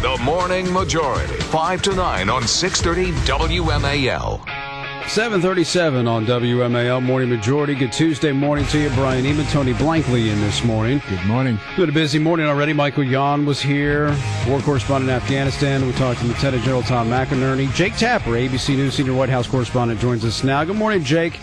The Morning Majority, 5 to 9 on 630 WMAL. 7:37 on WMAL Morning Majority. Good Tuesday morning to you. Brian Eamon, Tony Blankley in this morning. Good morning. Been a busy morning already. Michael Yon was here, war correspondent in Afghanistan. We talked to Lieutenant General Tom McInerney. Jake Tapper, ABC News senior White House correspondent, joins us now. Good morning, Jake.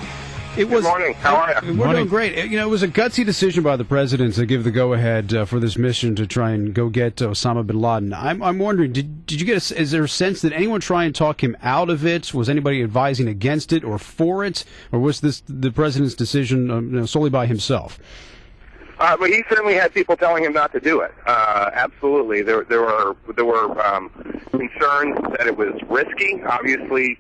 Good morning. How are you? We're doing great. It was a gutsy decision by the president to give the go-ahead for this mission to try and go get Osama bin Laden. I'm wondering, did you get is there a sense that anyone try and talk him out of it? Was anybody advising against it or for it? Or was this the president's decision solely by himself? But he certainly had people telling him not to do it. Absolutely. There were concerns that it was risky. Obviously,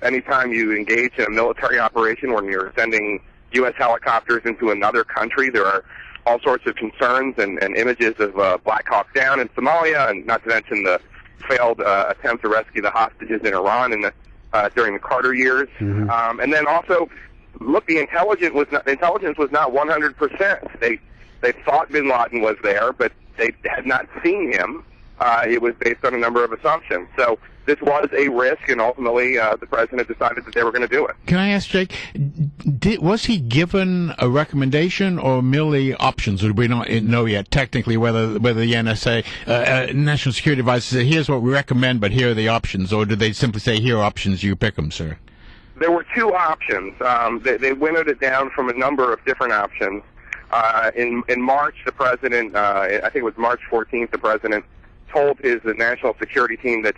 anytime you engage in a military operation when you're sending U.S. helicopters into another country, there are all sorts of concerns and images of Black Hawk Down in Somalia, and not to mention the failed attempt to rescue the hostages in Iran during the Carter years. Mm-hmm. And then also, look, the intelligence was not 100%. They thought bin Laden was there, but they had not seen him. It was based on a number of assumptions. So this was a risk, and ultimately the president decided that they were going to do it. Can I ask, Jake, was he given a recommendation or merely options? Or do we not know yet technically whether the NSA, National Security Advisor, said, here's what we recommend, but here are the options? Or did they simply say, here are options, you pick them, sir? There were two options. They winnowed it down from a number of different options. In March, the president, I think it was March 14th, the president told his national security team that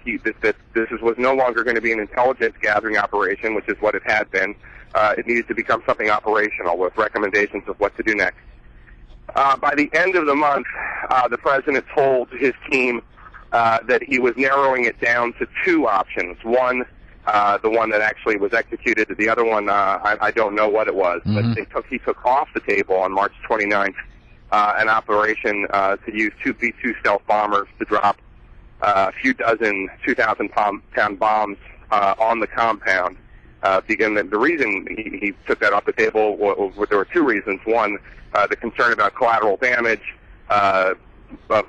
this was no longer going to be an intelligence gathering operation, which is what it had been. It needed to become something operational with recommendations of what to do next. By the end of the month, the president told his team that he was narrowing it down to two options. One, the one that actually was executed. The other one, I don't know what it was, but he took off the table on March 29th. An operation to use two B-2 stealth bombers to drop a few dozen 2,000-pound bombs on the compound. The reason he took that off the table, there were two reasons. One, the concern about collateral damage, of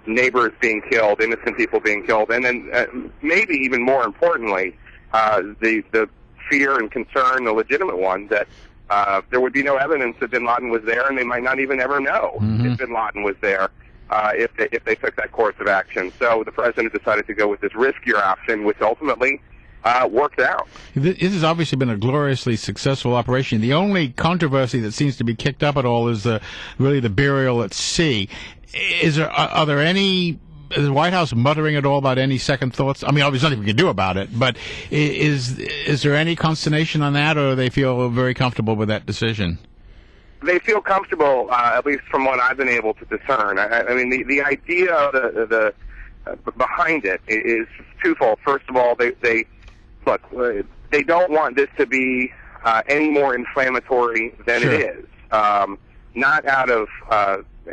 neighbors being killed, innocent people being killed, and then maybe even more importantly, the fear and concern, the legitimate one, that there would be no evidence that bin Laden was there, and they might not even ever know if bin Laden was there if they took that course of action. So the president decided to go with this riskier option, which ultimately worked out. This has obviously been a gloriously successful operation. The only controversy that seems to be kicked up at all is really the burial at sea. Is the White House muttering at all about any second thoughts? I mean, obviously nothing we can do about it, but is there any consternation on that, or do they feel very comfortable with that decision? They feel comfortable, at least from what I've been able to discern. I mean, the idea behind it is twofold. First of all, they don't want this to be any more inflammatory than Sure. it is. Not out of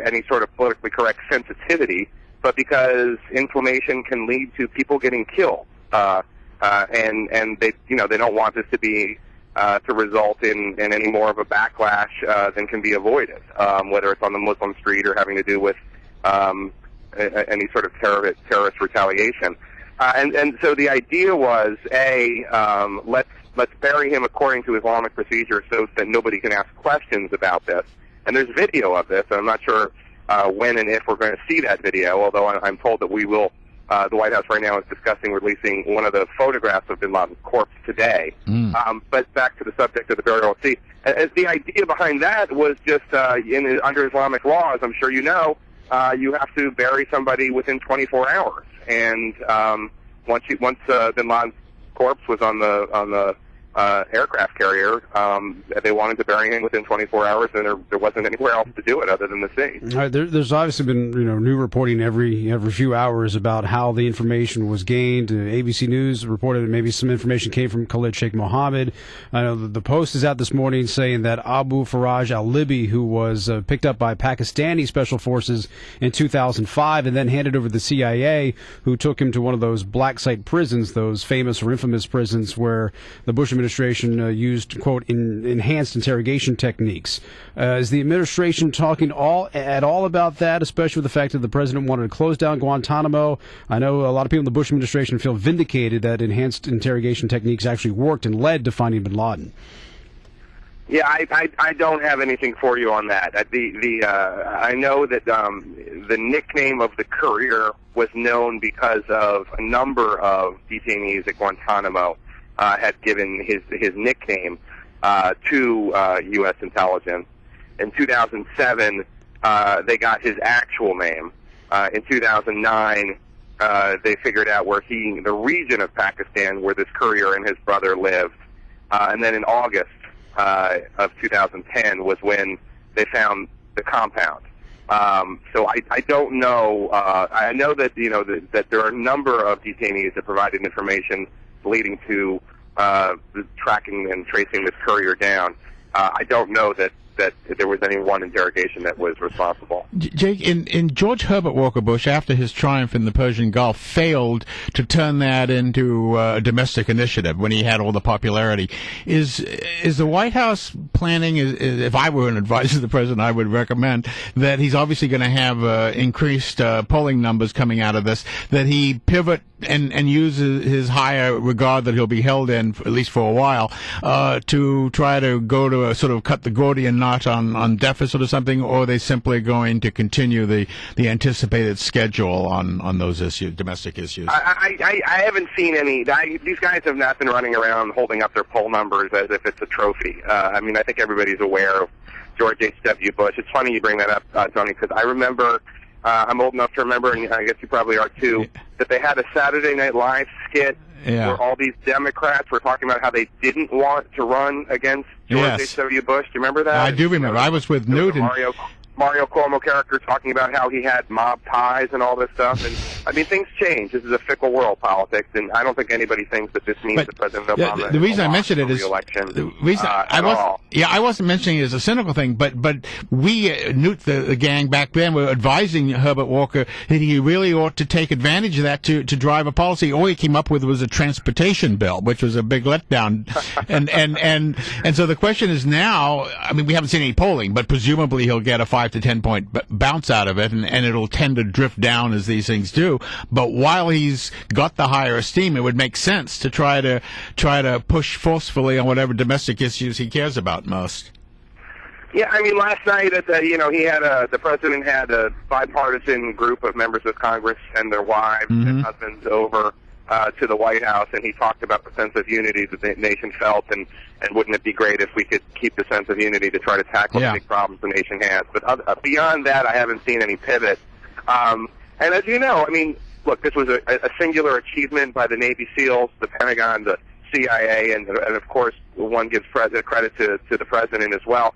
any sort of politically correct sensitivity, but because inflammation can lead to people getting killed, and they don't want this to be to result in any more of a backlash than can be avoided, whether it's on the Muslim street or having to do with any sort of terrorist retaliation. And so the idea was let's bury him according to Islamic procedure so that nobody can ask questions about this. And there's video of this, and I'm not sure when and if we're going to see that video, although I'm told that we will. The White House right now is discussing releasing one of the photographs of bin Laden's corpse today. But back to the subject of the burial at sea. As the idea behind that was just under Islamic law, as I'm sure you know, you have to bury somebody within 24 hours. And once bin Laden's corpse was on the aircraft carrier, they wanted to bury him within 24 hours, and there wasn't anywhere else to do it other than the sea. All right, there's obviously been new reporting every few hours about how the information was gained. ABC News reported that maybe some information came from Khalid Sheikh Mohammed. I know the Post is out this morning saying that Abu Faraj al-Libi, who was picked up by Pakistani special forces in 2005 and then handed over to the CIA, who took him to one of those black site prisons, those famous or infamous prisons where the Bush administration administration used, quote, enhanced interrogation techniques. Is the administration talking at all about that, especially with the fact that the president wanted to close down Guantanamo? I know a lot of people in the Bush administration feel vindicated that enhanced interrogation techniques actually worked and led to finding bin Laden. Yeah, I don't have anything for you on that. I know that the nickname of the Courier was known because of a number of detainees at Guantanamo had given his nickname to U.S. intelligence. In 2007, they got his actual name. In 2009, they figured out the region of Pakistan where this Courier and his brother lived. And then in August of 2010 was when they found the compound. So I don't know. I know that that there are a number of detainees that provided information leading to the tracking and tracing this Courier down. I don't know that there was any one interrogation that was responsible. Jake, in George Herbert Walker Bush, after his triumph in the Persian Gulf, failed to turn that into a domestic initiative when he had all the popularity. Is the White House planning, if I were an advisor to the president, I would recommend that he's obviously going to have increased polling numbers coming out of this, that he pivot and use his higher regard that he'll be held in, at least for a while, to try to go to a sort of cut the Gordian knot on deficit or something, or are they simply going to continue the anticipated schedule on those issues, domestic issues? I haven't seen any. These guys have not been running around holding up their poll numbers as if it's a trophy. I mean, I think everybody's aware of George H.W. Bush. It's funny you bring that up, Tony, because I remember, I'm old enough to remember, and I guess you probably are too, that they had a Saturday Night Live skit where all these Democrats were talking about how they didn't want to run against George H.W. Bush. Do you remember that? I do remember. I was with Newt. Mario Cuomo character talking about how he had mob ties and all this stuff. And I mean, things change. This is a fickle world, politics, and I don't think anybody thinks that this means that President Obama the reason I mentioned it is the reason I wasn't mentioning it as a cynical thing, but we Newt the gang back then were advising Herbert Walker that he really ought to take advantage of that to drive a policy. All he came up with was a transportation bill, which was a big letdown. and so the question is now, I mean, we haven't seen any polling, but presumably he'll get a 5 to 10 point bounce out of it, and it'll tend to drift down as these things do. But while he's got the higher esteem, it would make sense to try to push forcefully on whatever domestic issues he cares about most. Yeah, I mean, last night the president had a bipartisan group of members of Congress and their wives and husbands over to the White House, and he talked about the sense of unity that the nation felt, and wouldn't it be great if we could keep the sense of unity to try to tackle the big problems the nation has. But beyond that, I haven't seen any pivot. And as you know, I mean, look, this was a singular achievement by the Navy SEALs, the Pentagon, the CIA, and of course, one gives credit to the president as well.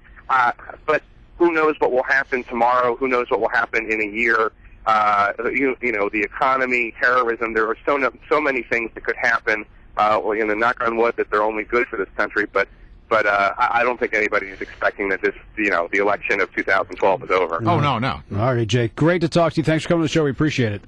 But who knows what will happen tomorrow? Who knows what will happen in a year? You know, the economy, terrorism, there are so many things that could happen. Knock on wood that they're only good for this country, but I don't think anybody is expecting that the election of 2012 is over. Oh, no. All right, Jake, great to talk to you. Thanks for coming to the show. We appreciate it.